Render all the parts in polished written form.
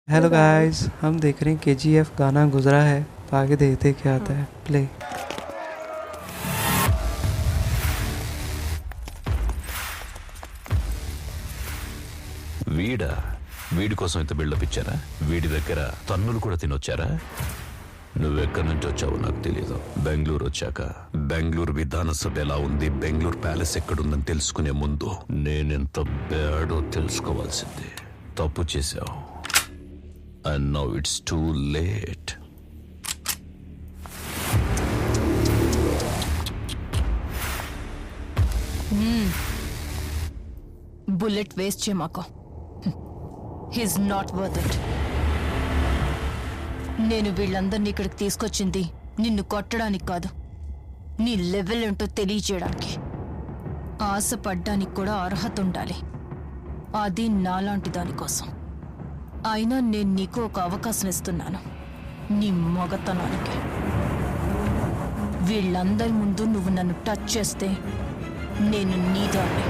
Hello guys, हम देख रहे हैं केजीएफ गाना गुजरा है। तो आगे देखते हैं क्या आता है। प्ले। వీడా వీడి కోసం ఇంత బిల్డప్ ఇచ్చారా? వీడి దగ్గర తన్నులు కూడా తినొచ్చారా? నువ్వెక్కడి నుంచి వచ్చావో నాకు తెలియదు. బెంగళూరు వచ్చాక బెంగళూరు విధానసభ ఎలా ఉంది, బెంగళూరు ప్యాలెస్ ఎక్కడుందని తెలుసుకునే ముందు నేనెంత బ్యాడో తెలుసుకోవాల్సింది. తప్పు చేశావు. And now it's too late. Bullet waste చేయమాకో. He's not worth it. నేను వీళ్ళందరినీ ఇక్కడికి తీసుకొచ్చింది నిన్ను కొట్టడానికి కాదు, నీ లెవెల్ ఏంటో తెలియచేయడానికి. ఆశపడ్డానికి కూడా అర్హత ఉండాలి, అది నాలాంటి దానికోసం. అయినా నేను నీకు ఒక అవకాశం ఇస్తున్నాను, నీ మగతనానికి. వీళ్ళందరి ముందు నువ్వు నన్ను టచ్ చేస్తే నేను నీదాన్ని.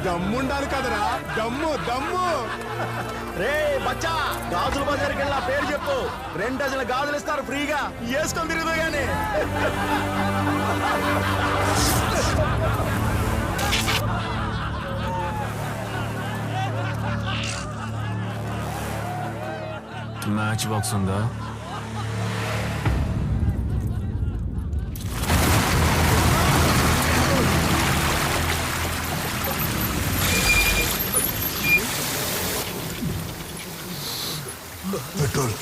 దమ్ముండాలి కదరా, దమ్ము దమ్ము. రే బచ్చా, గాజుల బజార్కి వెళ్ళి పేరు చెప్పు, 2 డజన్ల గాజులు ఇస్తారు ఫ్రీగా, వేసుకొని తిరుగుదు గాని. మ్యాచ్ బాక్స్ ఉందా? పెట్రోల్.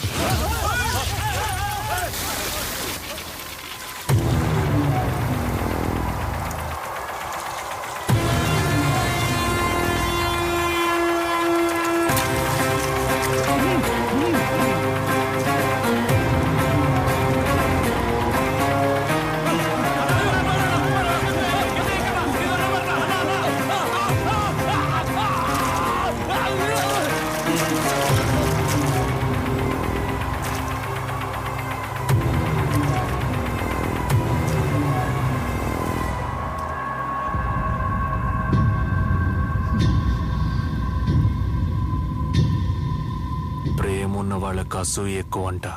ప్రేమున్న వాళ్ళకి అసూయ ఎక్కువ అంట.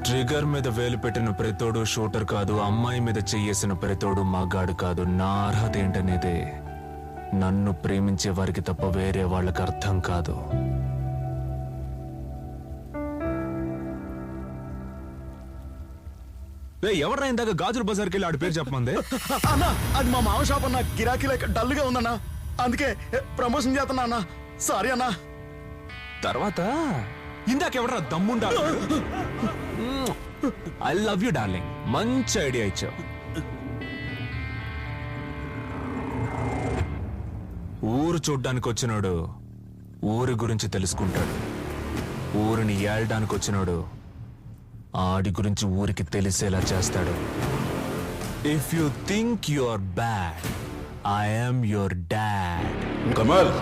ట్రిగర్ మీద వేలు పెట్టిన ప్రతోడు షూటర్ కాదు, అమ్మాయి మీద చెయ్యేసిన ప్రతోడు మగాడు కాదు. నా అర్హత ఏంటనేదే నన్ను ప్రేమించే వారికి తప్ప వేరే వాళ్ళకి అర్థం కాదు. ఎవడ్రా ఇందాక గాజుల బజార్కి వెళ్ళి ఆడి పేరు చెప్పమంది? అన్న, అది మా మామ షాప్ అన్న, గిరాకీ లేక డల్ గా ఉందన్నా, అందుకే ప్రమోషన్ చేస్తున్నా అన్న. సారీ అన్నా. తర్వాత ఇందాక ఎవడరా దమ్ముండా? ఐ లవ్ యూ డార్లింగ్, మంచి ఐడియా ఇచ్చావు. ఊరు చూడ్డానికి వచ్చినాడు ఊరి గురించి తెలుసుకుంటాడు, ఊరిని ఏళ్ళడానికి వచ్చినాడు ఆడి గురించి ఊరికి తెలిసేలా చేస్తాడు. If you think you are bad, I am your dad. Kamal,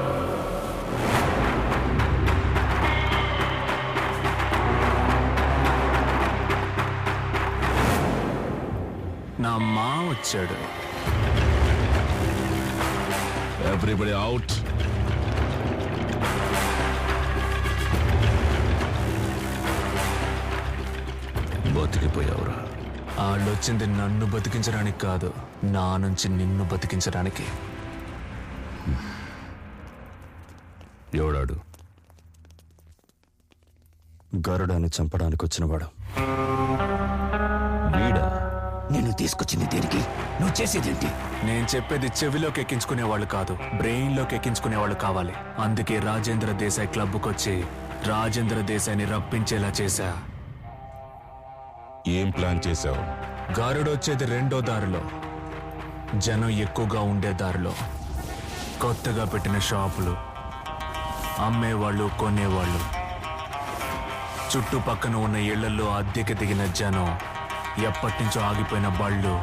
నా మా వచ్చాడు. Everybody out. బతికిపోయావురా. ఆళ్ళొచ్చింది నన్ను బతికించడానికి కాదు, నా నుంచి నిన్ను బతికించడానికి. ఎవడాడు? గరుడాన్ని చంపడానికి వచ్చినవాడు. వీడా? నేను తీసుకొచ్చింది దేనికి? నువ్వు చేసేదేంటి? నేను చెప్పేది చెవిలోకి ఎక్కించుకునే వాళ్ళు కాదు, బ్రెయిన్ లోకి ఎక్కించుకునే వాళ్ళు కావాలి. అందుకే రాజేంద్ర దేశాయ్ క్లబ్కి రాజేంద్ర దేశాయ్ని రప్పించేలా చేశా. ఏం ప్లాన్ చేశావు? గారుడొచ్చేది 2వ దారిలో, జనం ఎక్కువగా ఉండే దారిలో. కొత్తగా పెట్టిన షాపులు, అమ్మేవాళ్ళు కొనేవాళ్ళు, చుట్టుపక్కన ఉన్న ఇళ్లలో అద్దెకి దిగిన జనం, ఎప్పటినుంచో ఆగిపోయిన బళ్ళు,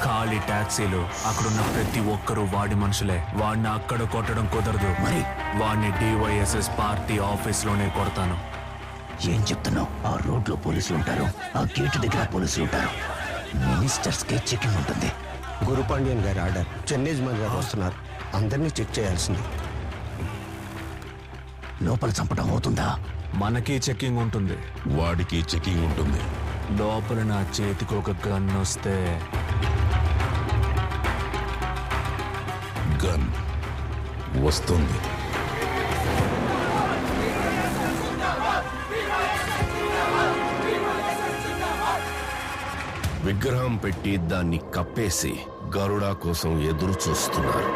ఖాళీ టాక్సీలు, అక్కడున్న ప్రతి ఒక్కరూ వాడి మనుషులే. వాడిని అక్కడ కొట్టడం కుదరదు. మరి వాడిని డివైఎస్ఎస్ పార్టీ ఆఫీస్ లోనే కొడతాను. ఏం చెప్తున్నావు? ఆ రోడ్లో పోలీసులు ఉంటారు, ఆ గేటు దగ్గర పోలీసులు ఉంటారు. మినిస్టర్స్ కి చెకింగ్ ఉంటుంది. గురుపాండ్యన్ గారి ఆర్డర్. చెన్నైజ్మాన్ గారు వస్తున్నారు, అందరినీ చెక్ చేయాల్సింది. లోపల చంపడం అవుతుందా? మనకి చెకింగ్ ఉంటుంది, వాడికి చెకింగ్ ఉంటుంది. లోపల నా చేతికి ఒక గన్ వస్తే గన్ వస్తుంది. విగ్రహం పెట్టి దాన్ని కప్పేసి గరుడా కోసం ఎదురు చూస్తున్నారు.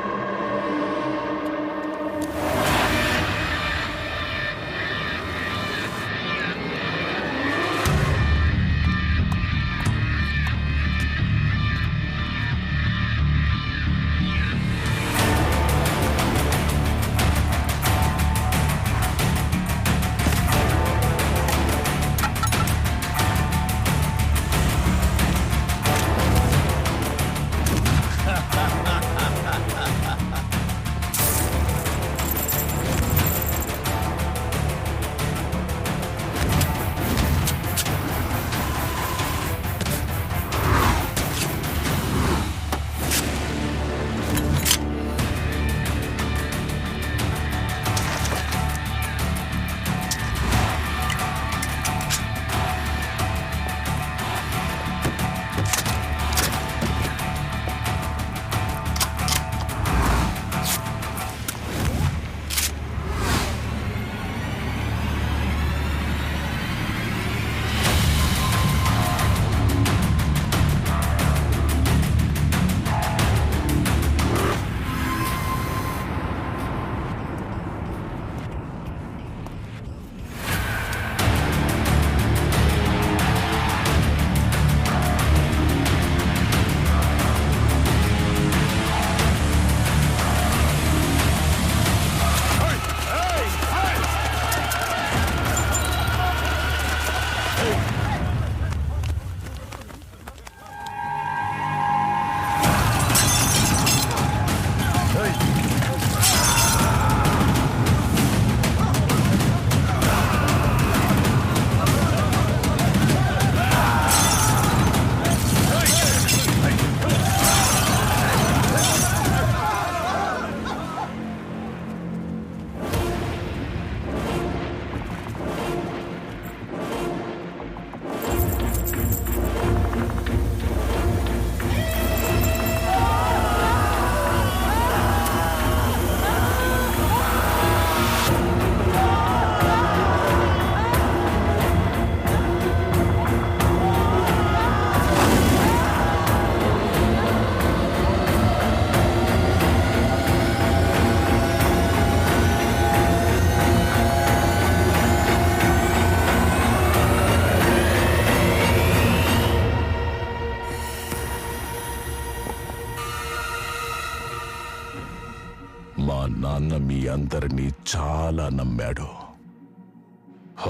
మా నాన్న మీ అందరినీ చాలా నమ్మాడు.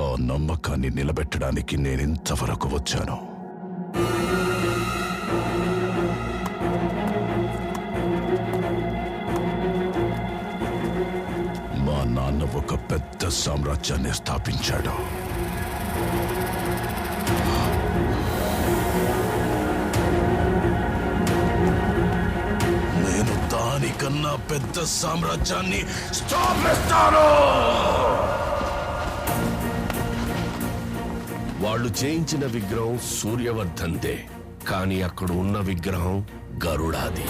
ఆ నమ్మకాన్ని నిలబెట్టడానికి నేనింతవరకు వచ్చాను. మా నాన్న ఒక పెద్ద సామ్రాజ్యాన్ని స్థాపించాడు. నేను దానికన్నా పెద్ద సామ్రాజ్యాన్ని స్థాపిస్తాను. వాళ్ళు చేయించిన విగ్రహం సూర్యవర్ధన్దే, కానీ అక్కడ ఉన్న విగ్రహం గరుడాది.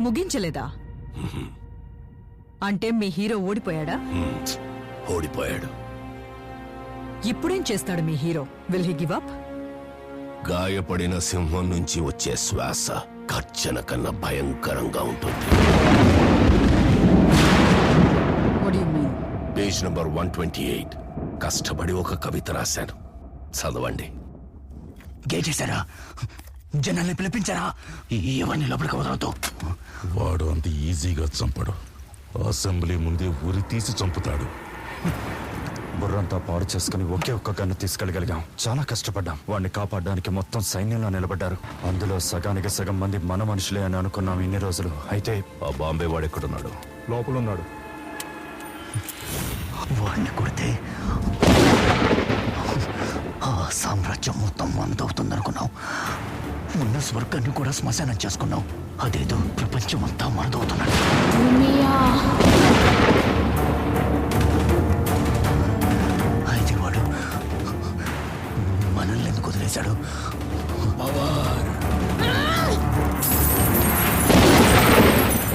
ముగించలేదా? అంటే మీ హీరో ఓడిపోయాడా? ఓడిపోయాడు. ఇప్పుడేం చేస్తాడు మీ hero? Will he give up? గాయపడిన సింహం నుంచి వచ్చే శ్వాస గర్జన కన్నా భయంకరంగా ఉంటుంది. What do you mean? Page number 128. కష్టపడి ఒక కవిత రాశాను, చదవండి. గేచేశారా? జనాల్ని పిలిపించారా? ఎవరిని లోపలికి వదలతో. వాడు అంత ఈజీగా చంపడు. అసెంబ్లీ ముందే ఉరి తీసి చంపుతాడు. బుర్రంతా పాడు చేసుకుని ఒకే ఒక్క గన్ను తీసుకెళ్ళగలిగాం. చాలా కష్టపడ్డాం. వాడిని కాపాడడానికి మొత్తం సైన్యంలో నిలబడ్డారు. అందులో సగానికి సగం మంది మన మనుషులే అని అనుకున్నాం ఇన్ని రోజులు. అయితే ఆ బాంబే వాడు ఎక్కడున్నాడు? లోపల ఉన్నాడు. వాడిని కొడితే ఆ సామ్రాజ్యం మొత్తం మనదవుతుందనుకున్నాం. ఉన్న స్వర్గాన్ని కూడా శ్మశానం చేసుకున్నాం. అదేదో ప్రపంచం అంతా మనదవుతున్నాడు. అయితే వాడు మనల్ని ఎందుకు వదిలేశాడు?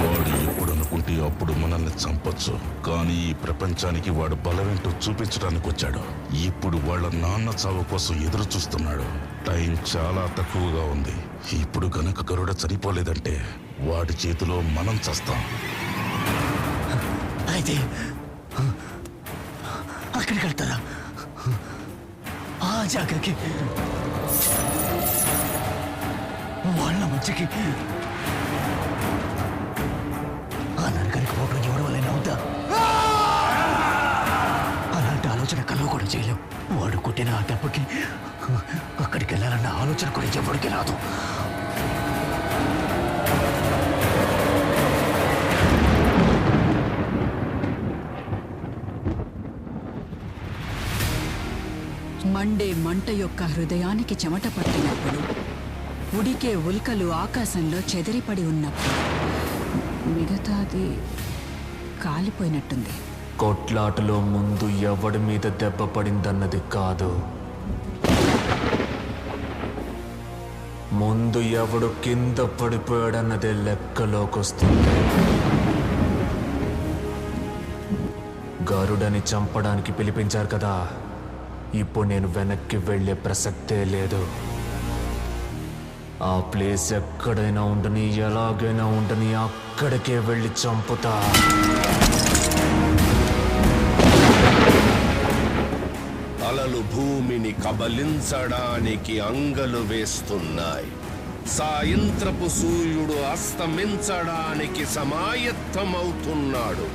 వాడు ఎప్పుడు అనుకుంటే అప్పుడు మనల్ని చంపొచ్చు. కానీ ఈ ప్రపంచానికి వాడు బలమేంటో చూపించడానికి వచ్చాడు. ఇప్పుడు వాళ్ళ నాన్న చావు కోసం ఎదురు చూస్తున్నాడు. టైం చాలా తక్కువగా ఉంది. ఇప్పుడు గనక గరుడ చనిపోలేదంటే వాడి చేతిలో మనం చస్తాం. అయితే అక్కడికి వెళ్తారా? ఆ జాగకి, వాళ్ళ మధ్యకి, ఆ నరకానికి పోవడం ఎవరి వల్లైనా అవుతా? అలాంటి ఆలోచన కల్లో కూడా చేయలేం. వాడు కొట్టిన ఆ దెబ్బకి అక్కడికి వెళ్ళాలన్న ఆలోచన కూడా ఎవరికి రాదు. మండే మంట యొక్క హృదయానికి చెమట పట్టినప్పుడు, ఉడికే ఉల్కలు ఆకాశంలో చెదిరిపడి ఉన్నప్పుడు, మిగతాది కాలిపోయినట్టుంది. కొట్లాటలో ముందు ఎవడి మీద దెబ్బ పడిందన్నది కాదు, ముందు ఎవడు కింద పడిపోయాడన్నదే లెక్కలోకొస్తుంది. గరుడని చంపడానికి పిలిపించారు కదా, ఇప్పుడు నేను వెనక్కి వెళ్ళే ప్రసక్తే లేదు. ఆ ప్లేస్ ఎక్కడైనా ఉండని, ఎలాగైనా ఉండని, అక్కడికే వెళ్ళి చంపుతా. అలలు భూమిని కబలించడానికి అంగలు వేస్తున్నాయి. సాయంత్రపు సూర్యుడు అస్తమించడానికి సమాయత్తమవుతున్నాడు.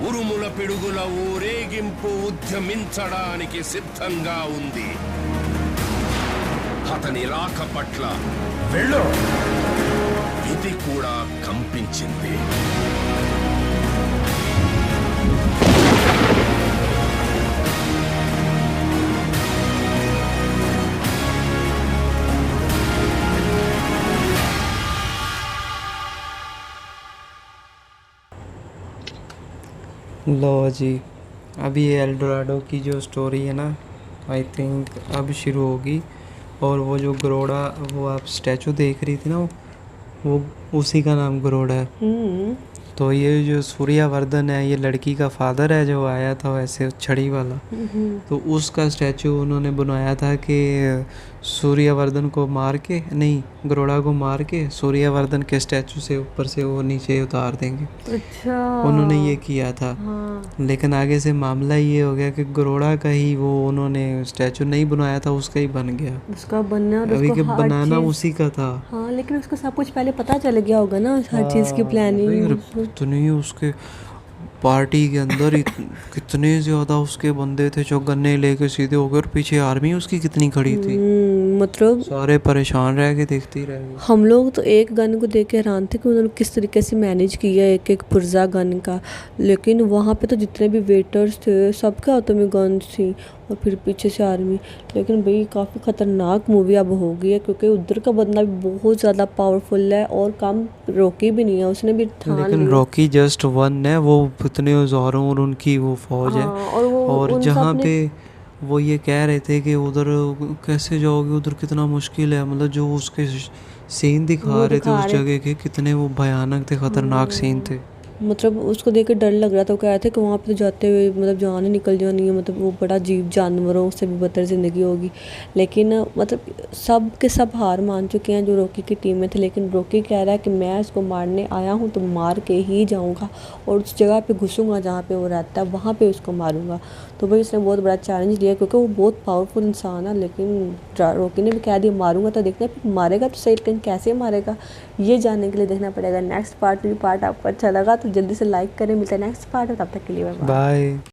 ఉరుముల పిడుగుల ఊరేగింపు ఉద్యమించడానికి సిద్ధంగా ఉంది. అతని రాక పట్ల విధి కూడా కంపించింది. लो जी, अभी ये एल्डोराडो की जो स्टोरी है ना, आई थिंक अब शुरू होगी. और वो जो गरोड़ा, वो आप स्टैचू देख रही थी ना, वो उसी का नाम गरोड़ा है. तो ये जो सूर्यवर्धन है, ये लड़की का फादर है जो आया था वैसे छड़ी वाला. तो उसका स्टैचू उन्होंने बनवाया था कि सूर्यवर्धन को मार के, नहीं, गरोड़ा को मार के सूर्यवर्धन के स्टैचू से ऊपर से वो नीचे उतार देंगे. अच्छा, उन्होंने ये किया था. लेकिन आगे से मामला ये हो गया कि गरोड़ा का ही वो उन्होंने स्टैचू नहीं बनवाया था, उसका ही बन गया. उसका बनना, अभी के बनाना उसी का था. हाँ, लेकिन उसको सब कुछ पहले पता चल गया होगा ना, हर चीज की प्लानिंग. तो नहीं, उसके पार्टी के अंदर कितने ज्यादा उसके बंदे थे जो गन्ने लेके सीधे हो गए, और पीछे आर्मी उसकी कितनी खड़ी थी. मतलब सारे परेशान रह के देखते रह गए. हम लोग तो एक गन को देख के हैरान थे कि उन्होंने किस तरीके से मैनेज किया एक एक पुर्जा गन का. लेकिन वहाँ पे तो जितने भी वेटर्स थे सबके हाथों में गन्स थी, और फिर पीछे से आर्मी. लेकिन भाई काफ़ी ख़तरनाक मूवी अब हो गई है, क्योंकि उधर का बंदा भी बहुत ज़्यादा पावरफुल है और काम रॉकी भी नहीं है, उसने भी ठान लेकिन लिया. रॉकी जस्ट वन है, वो इतने हज़ारों और उनकी वो फौज है. और जहाँ पे वो ये कह रहे थे कि उधर कैसे जाओगे, उधर कितना मुश्किल है, मतलब जो उसके सीन दिखा रहे थे उस जगह के, कितने वो भयानक थे, खतरनाक सीन थे. मतलब उसको देख के डर लग रहा था। वो कह रहे थे कि वहाँ पे तो जाते हुए मतलब जान ही निकल जानी है, मतलब वो बड़ा अजीब जानवरों से भी बदतर ज़िंदगी होगी। लेकिन मतलब सब के सब हार मान चुके हैं जो रॉकी की टीम में थे, लेकिन रॉकी कह रहा है कि मैं इसको मारने आया हूँ तो मार के ही जाऊँगा और उस जगह पे घुसूँगा जहाँ पे वो रहता है, वहाँ पे उसको मारूँगा। तो भाई उसने बहुत बड़ा चैलेंज लिया क्योंकि वो बहुत पावरफुल इंसान है। लेकिन रॉकी ने भी कह दिया मारूंगा, तो देखना फिर मारेगा तो सही, लेकिन कैसे मारेगा ये जानने के लिए देखना पड़ेगा नेक्स्ट पार्ट। आपको अच्छा लगा तो जल्दी से लाइक करें। मिलता है नेक्स्ट पार्ट में, तब तक के लिए बाय। बाय।